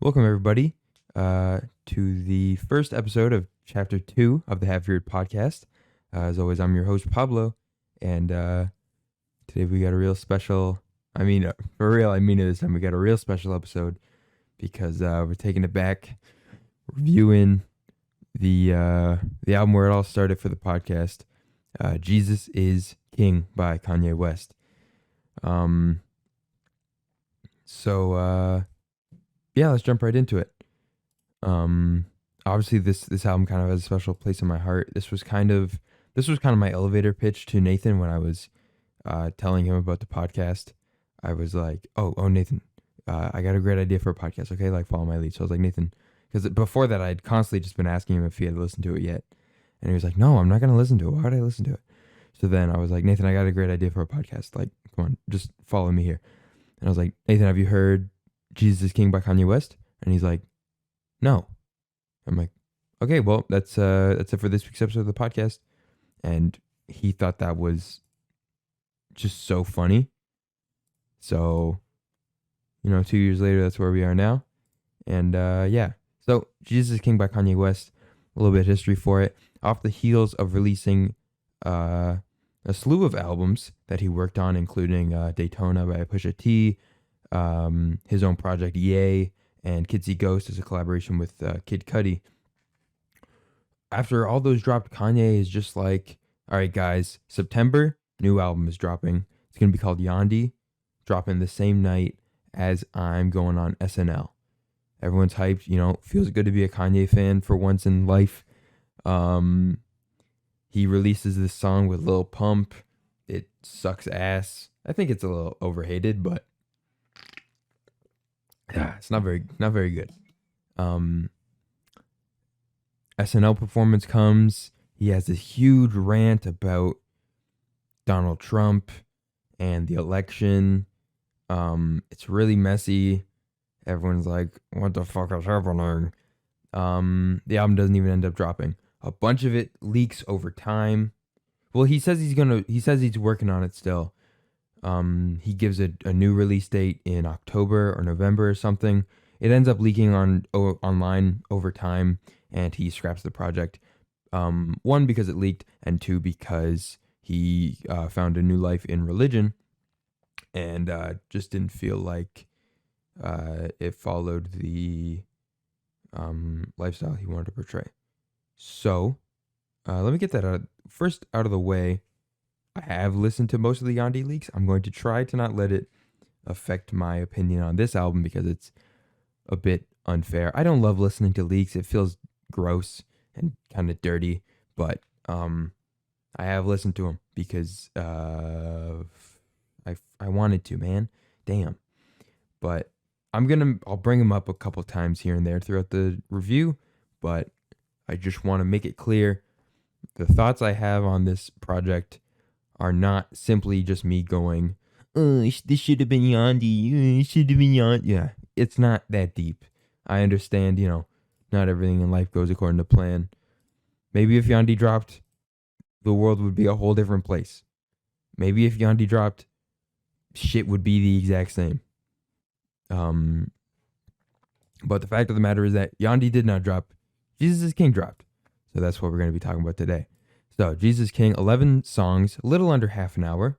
Welcome, everybody, to the first episode of Chapter 2 of the Half Beard Podcast. As always, I'm your host, Pablo, and today we got a real special, for real, I mean it this time, we got a real special episode because we're taking it back, reviewing the album where it all started for the podcast, Jesus is King by Kanye West. Yeah, let's jump right into it. Obviously this album kind of has a special place in my heart. This was kind of my elevator pitch to Nathan when I was telling him about the podcast. I was like, "Oh, Nathan, I got a great idea for a podcast. Okay, like follow my lead." So I was like, "Nathan," because before that I'd constantly just been asking him if he had listened to it yet, and he was like, "No, I'm not gonna listen to it. Why would I listen to it?" So then I was like, "Nathan, I got a great idea for a podcast. Like, come on, just follow me here." And I was like, "Nathan, have you heard Jesus is King by Kanye West?" And he's like, "No." I'm like, "Okay, well, that's it for this week's episode of the podcast." And he thought that was just so funny. So, 2 years later, that's where we are now. And yeah. So Jesus is King by Kanye West, a little bit of history for it. Off the heels of releasing a slew of albums that he worked on, including Daytona by Pusha T, his own project Ye, and Kids See Ghost as a collaboration with Kid Cudi. After all those dropped, Kanye is just like, "All right, guys, September, new album is dropping. It's going to be called Yandhi, dropping the same night as I'm going on SNL. Everyone's hyped, feels good to be a Kanye fan for once in life." He releases this song with Lil Pump. It sucks ass. I think it's a little overhated, but it's not very good. SNL performance comes. He has this huge rant about Donald Trump and the election. It's really messy. Everyone's like, "What the fuck is happening?" The album doesn't even end up dropping. A bunch of it leaks over time. Well, he says he's working on it still. He gives a new release date in October or November or something. It ends up leaking online over time, and he scraps the project. One, because it leaked, and two, because he found a new life in religion, and just didn't feel like it followed the lifestyle he wanted to portray. So let me get that out of the way. I have listened to most of the Yandhi leaks. I'm going to try to not let it affect my opinion on this album because it's a bit unfair. I don't love listening to leaks. It feels gross and kind of dirty, but I have listened to them because I wanted to, man. Damn. But I'll bring them up a couple times here and there throughout the review, but I just want to make it clear the thoughts I have on this project are not simply just me going, "Oh, this should have been Yandhi. It should have been Yandhi." Yeah, it's not that deep. I understand, not everything in life goes according to plan. Maybe if Yandhi dropped, the world would be a whole different place. Maybe if Yandhi dropped, shit would be the exact same. But the fact of the matter is that Yandhi did not drop. Jesus is King dropped. So that's what we're going to be talking about today. So Jesus King, 11 songs, a little under half an hour.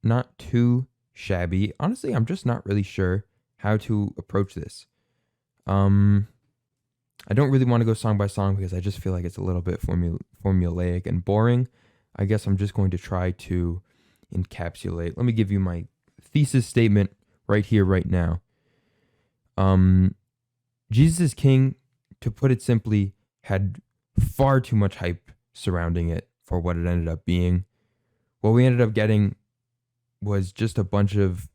Not too shabby. Honestly, I'm just not really sure how to approach this. I don't really want to go song by song because I just feel like it's a little bit formulaic and boring. I guess I'm just going to try to encapsulate. Let me give you my thesis statement right here, right now. Jesus is King, to put it simply, had far too much hype surrounding it for what it ended up being. What we ended up getting was just a bunch of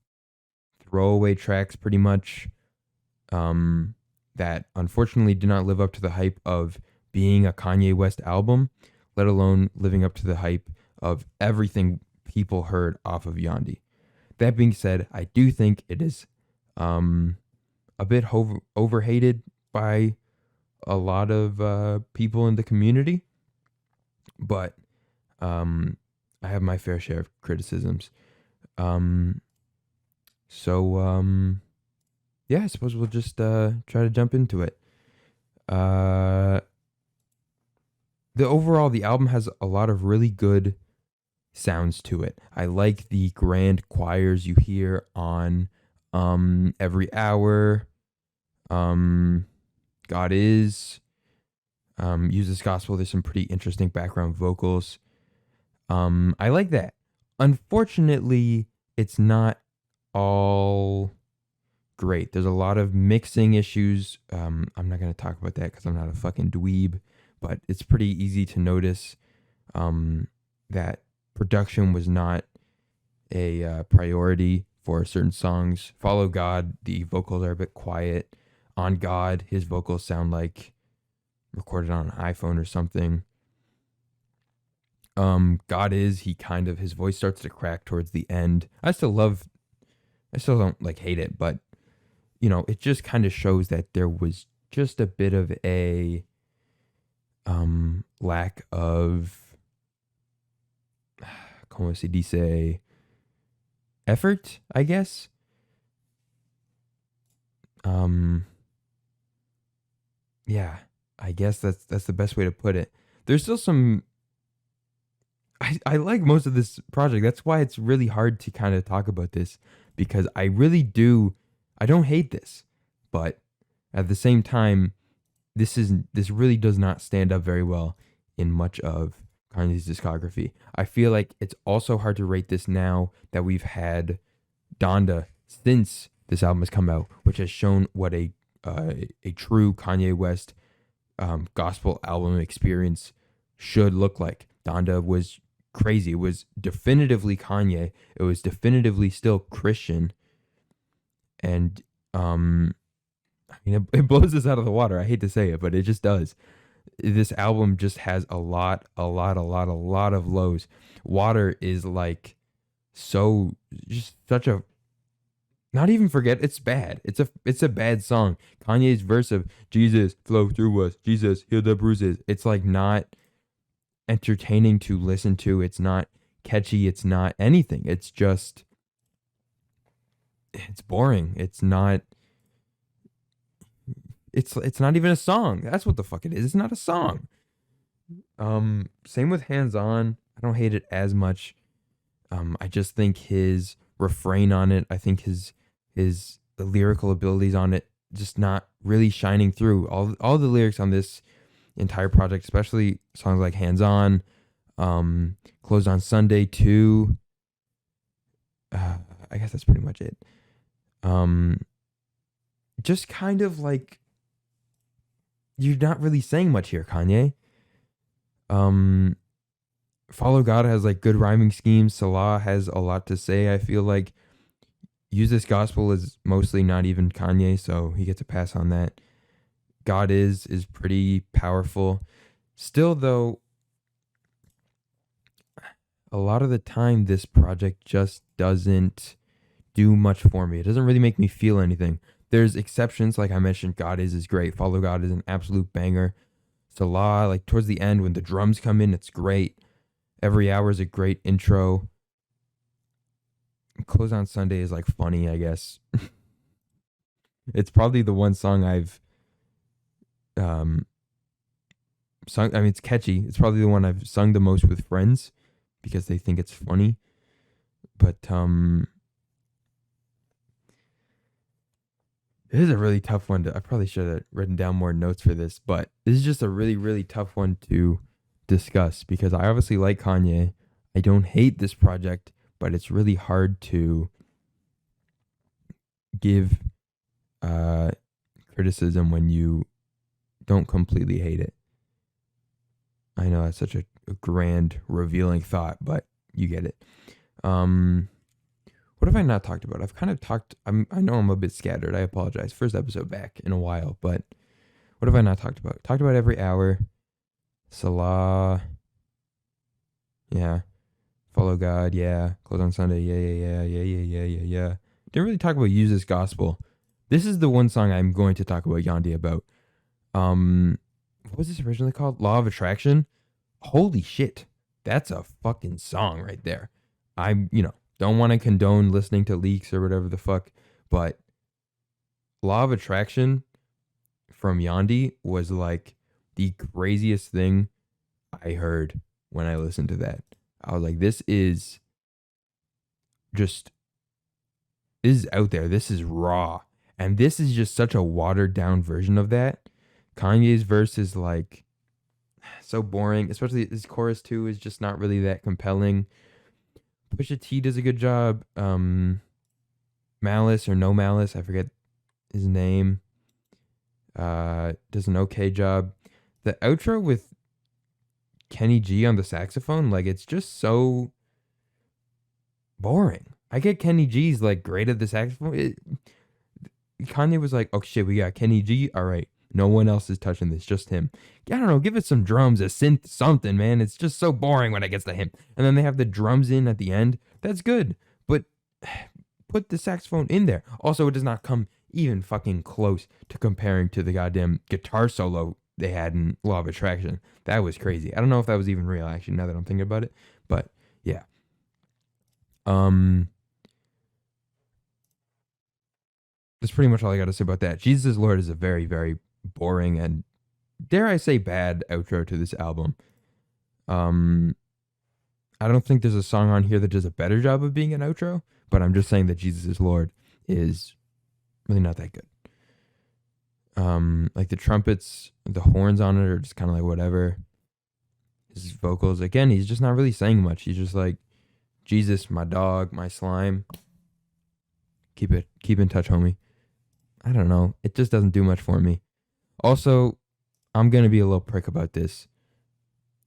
throwaway tracks, pretty much, that unfortunately did not live up to the hype of being a Kanye West album, let alone living up to the hype of everything people heard off of Yandhi. That being said, I do think it is a bit overhated by a lot of people in the community, but I have my fair share of criticisms. So yeah, I suppose we'll just try to jump into it. Uh, the album has a lot of really good sounds to it. I like the grand choirs you hear on Every Hour, um God Is, Use This Gospel. There's some pretty interesting background vocals. I like that. Unfortunately, it's not all great. There's a lot of mixing issues. I'm not gonna talk about that because I'm not a fucking dweeb, but it's pretty easy to notice that production was not a priority for certain songs. Follow God, the vocals are a bit quiet. On God, his vocals sound like recorded on an iPhone or something. God Is, he kind of, his voice starts to crack towards the end. I still don't like hate it, but it just kind of shows that there was just a bit of a lack of, como se dice, effort, I guess. Um, yeah, I guess that's the best way to put it. There's still some. I like most of this project. That's why it's really hard to kind of talk about this because I really do. I don't hate this, but at the same time, this really does not stand up very well in much of Kanye's discography. I feel like it's also hard to rate this now that we've had Donda since this album has come out, which has shown what a true Kanye West gospel album experience should look like. Donda was crazy. It was definitively Kanye. It was definitively still Christian, and I mean, it blows us out of the water. I hate to say it, but it just does. This album just has a lot of lows. Water is like so just such a not even forget it's bad. It's a bad song. Kanye's verse of Jesus flow through us, Jesus heal the bruises. It's like not entertaining to listen to. It's not catchy. It's not anything. It's boring. It's not even a song. That's what the fuck it is. It's not a song. Same with Hands On. I don't hate it as much. I just think his refrain on it, I think his the lyrical abilities on it just not really shining through. All the lyrics on this entire project, especially songs like Hands On, Closed on Sunday too. I guess that's pretty much it. Um, just kind of like you're not really saying much here, Kanye. Um, Follow God has like good rhyming schemes. Salah has a lot to say. I feel like Use This Gospel is mostly not even Kanye, so he gets a pass on that. God is pretty powerful. Still though, a lot of the time this project just doesn't do much for me. It doesn't really make me feel anything. There's exceptions, like I mentioned, God is great. Follow God is an absolute banger. Salah, like towards the end when the drums come in, it's great. Every Hour is a great intro. Close on Sunday is like funny, I guess. It's probably the one song I've um sung. I mean, it's catchy. It's probably the one I've sung the most with friends because they think it's funny. But this is a really tough one to. I probably should have written down more notes for this, but this is just a really really tough one to discuss because I obviously like Kanye. I don't hate this project, but it's really hard to give uh criticism when you don't completely hate it. I know that's such a grand revealing thought, but you get it. Um what have I not talked about? I've kind of talked I know I'm a bit scattered. I apologize. First episode back in a while, but what have I not talked about? Talked about Every Hour, Salah, yeah. Follow God, yeah. Close on Sunday, yeah. Didn't really talk about Use This Gospel. This is the one song I'm going to talk about Yandi about. What was this originally called? Law of Attraction. Holy shit, that's a fucking song right there. I don't want to condone listening to leaks or whatever the fuck, but Law of Attraction from Yandi was like the craziest thing I heard when I listened to that. I was like, just this is out there. This is raw. And this is just such a watered down version of that. Kanye's verse is like so boring, especially his chorus too is just not really that compelling. Pusha T does a good job. Malice or No Malice, I forget his name. Does an okay job. The outro with Kenny G on the saxophone, like it's just so boring. I get Kenny G's like great at the saxophone. Kanye was like, "Oh shit, we got Kenny G. All right, no one else is touching this, just him." I don't know, give it some drums, a synth, something, man. It's just so boring when it gets to him. And then they have the drums in at the end. That's good, but put the saxophone in there. Also, it does not come even fucking close to comparing to the goddamn guitar solo they had in Law of Attraction. That was crazy. I don't know if that was even real, actually, now that I'm thinking about it. But yeah. That's pretty much all I got to say about that. Jesus is Lord is a very, very boring and, dare I say, bad outro to this album. I don't think there's a song on here that does a better job of being an outro, but I'm just saying that Jesus is Lord is really not that good. Like the trumpets, the horns on it are just kind of like whatever. His vocals, again, he's just not really saying much. He's just like, Jesus, my dog, my slime. Keep in touch, homie. I don't know. It just doesn't do much for me. Also, I'm gonna be a little prick about this.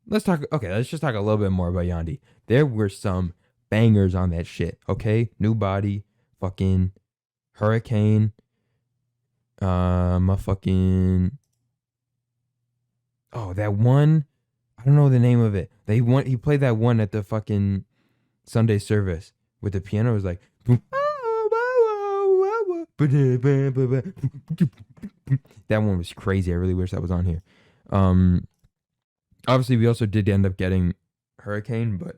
Let's just talk a little bit more about Yandi. There were some bangers on that shit, okay? New Body, fucking Hurricane, that one, I don't know the name of it. He played that one at the fucking Sunday service with the piano. It was like, that one was crazy. I really wish that was on here. Obviously we also did end up getting Hurricane, but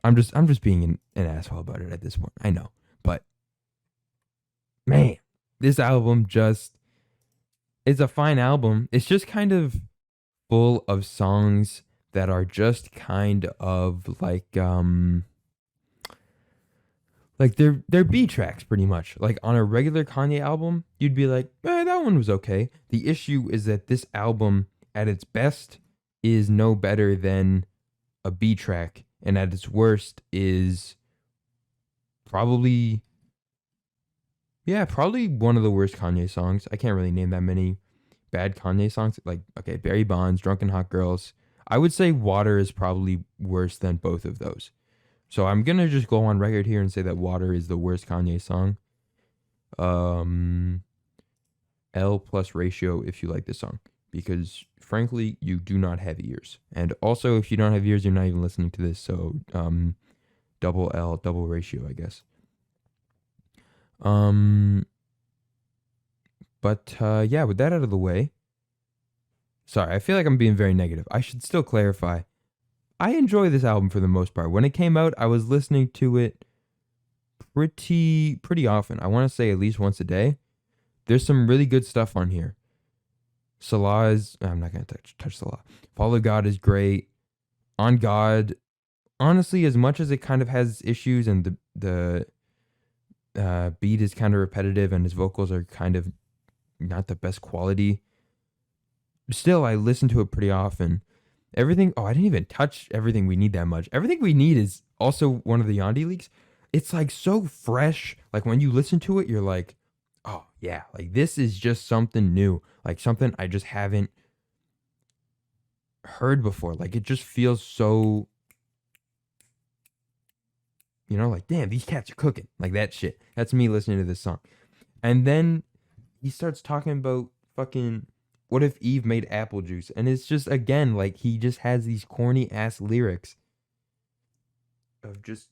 I'm just being an asshole about it at this point. I know, but man, this album it's a fine album. It's just kind of full of songs that are just kind of like they're B tracks pretty much. Like on a regular Kanye album, you'd be like, that one was okay. The issue is that this album at its best is no better than a B track, and at its worst is probably one of the worst Kanye songs. I can't really name that many bad Kanye songs. Like, okay, Barry Bonds, Drunken Hot Girls. I would say Water is probably worse than both of those. So I'm going to just go on record here and say that Water is the worst Kanye song. L plus Ratio if you like this song. Because, frankly, you do not have ears. And also, if you don't have ears, you're not even listening to this. So, double L, double ratio, I guess. Yeah, with that out of the way. Sorry, I feel like I'm being very negative. I should still clarify. I enjoy this album for the most part. When it came out, I was listening to it pretty often. I want to say at least once a day. There's some really good stuff on here. Salah is, I'm not going to touch Salah. Follow God is great. On God, honestly, as much as it kind of has issues and the beat is kind of repetitive and his vocals are kind of not the best quality, still, I listen to it pretty often. I didn't even touch Everything We Need that much. Everything We Need is also one of the Yandi leaks. It's like so fresh. Like when you listen to it, you're like, oh yeah, like this is just something new. Like something I just haven't heard before. Like it just feels so, like damn, these cats are cooking. Like that shit. That's me listening to this song. And then he starts talking about fucking, what if Eve made apple juice? And it's just, again, like he just has these corny ass lyrics of just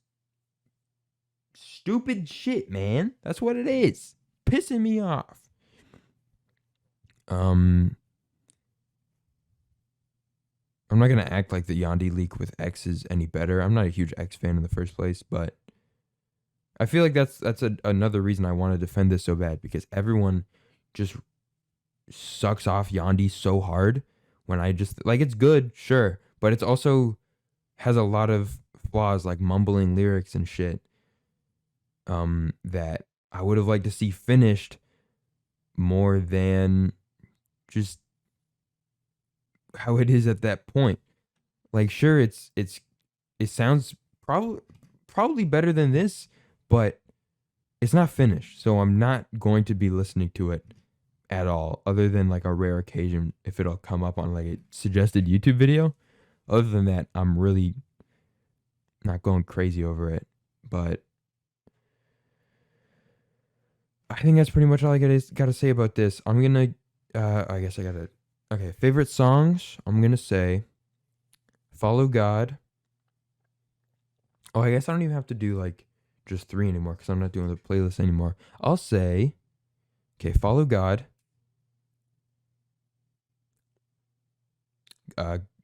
stupid shit, man. That's what it is. Pissing me off. I'm not going to act like the Yandi leak with X is any better. I'm not a huge X fan in the first place, but I feel like that's another reason I want to defend this so bad, because everyone just sucks off Yandi so hard when I just like, it's good, sure, but it's also has a lot of flaws, like mumbling lyrics and shit, that I would have liked to see finished more than just how it is at that point. Like, sure, it sounds probably better than this, but it's not finished, so I'm not going to be listening to it at all, other than like a rare occasion if it'll come up on like a suggested YouTube video. Other than that, I'm really not going crazy over it. But I think that's pretty much all I gotta say about this. I'm gonna, I guess I gotta. Okay, favorite songs. I'm gonna say, "Follow God." Oh, I guess I don't even have to do like just three anymore because I'm not doing the playlist anymore. I'll say, okay, "Follow God."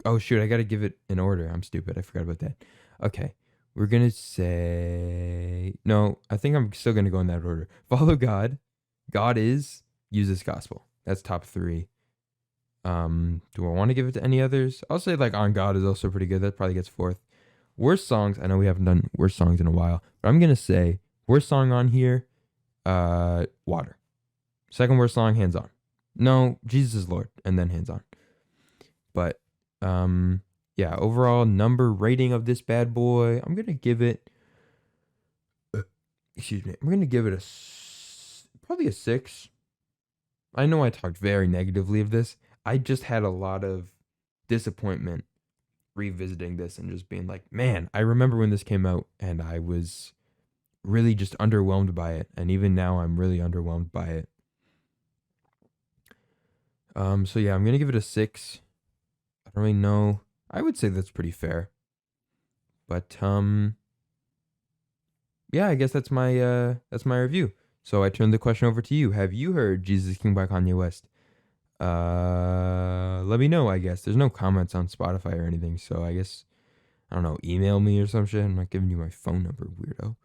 Oh shoot, I gotta give it an order. I'm stupid. I forgot about that. Okay, we're gonna say no. I think I'm still gonna go in that order. Follow God. God is, use this gospel. That's top three. Do I want to give it to any others? I'll say like On God is also pretty good. That probably gets fourth. Worst songs. I know we haven't done worst songs in a while, but I'm gonna say worst song on here. Water. Second worst song, Hands On. No, Jesus is Lord, and then Hands On. But yeah, overall number rating of this bad boy, I'm gonna give it. Excuse me. I'm gonna give it probably a 6. I know I talked very negatively of this. I just had a lot of disappointment revisiting this and just being like, man, I remember when this came out and I was really just underwhelmed by it, and even now I'm really underwhelmed by it. So yeah, I'm gonna give it a 6. I don't really know. I would say that's pretty fair. But yeah, I guess that's my review. So I turn the question over to you. Have you heard Jesus is King by Kanye West? Let me know, I guess. There's no comments on Spotify or anything, so I guess, I don't know, email me or some shit. I'm not giving you my phone number, weirdo.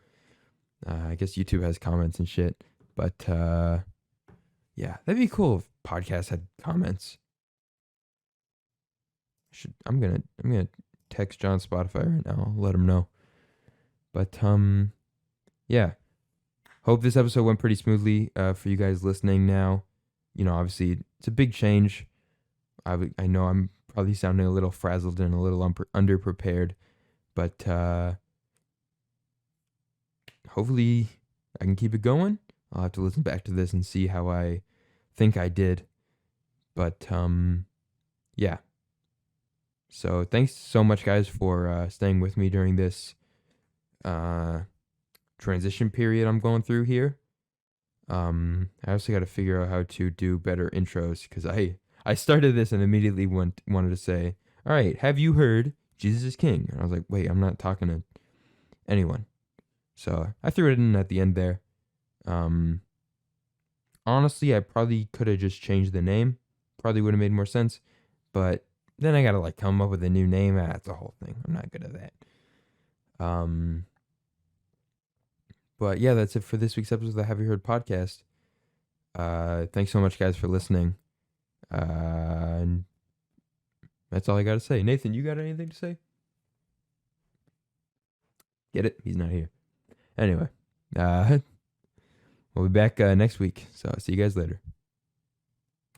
I guess YouTube has comments and shit. But yeah, that'd be cool if podcasts had comments. I'm gonna text John Spotify right now. I'll let him know. But yeah. Hope this episode went pretty smoothly for you guys listening now. You know, obviously it's a big change. I know I'm probably sounding a little frazzled and a little underprepared, but hopefully I can keep it going. I'll have to listen back to this and see how I think I did. But yeah. So thanks so much, guys, for staying with me during this transition period I'm going through here. I also got to figure out how to do better intros, because I started this and immediately wanted to say, all right, have you heard Jesus is King? And I was like, wait, I'm not talking to anyone. So I threw it in at the end there. Honestly, I probably could have just changed the name. Probably would have made more sense. But then I got to like come up with a new name. That's a whole thing. I'm not good at that. But yeah, that's it for this week's episode of the Have You Heard podcast. Thanks so much, guys, for listening. And that's all I got to say. Nathan, you got anything to say? Get it? He's not here. Anyway, we'll be back next week. So I'll see you guys later.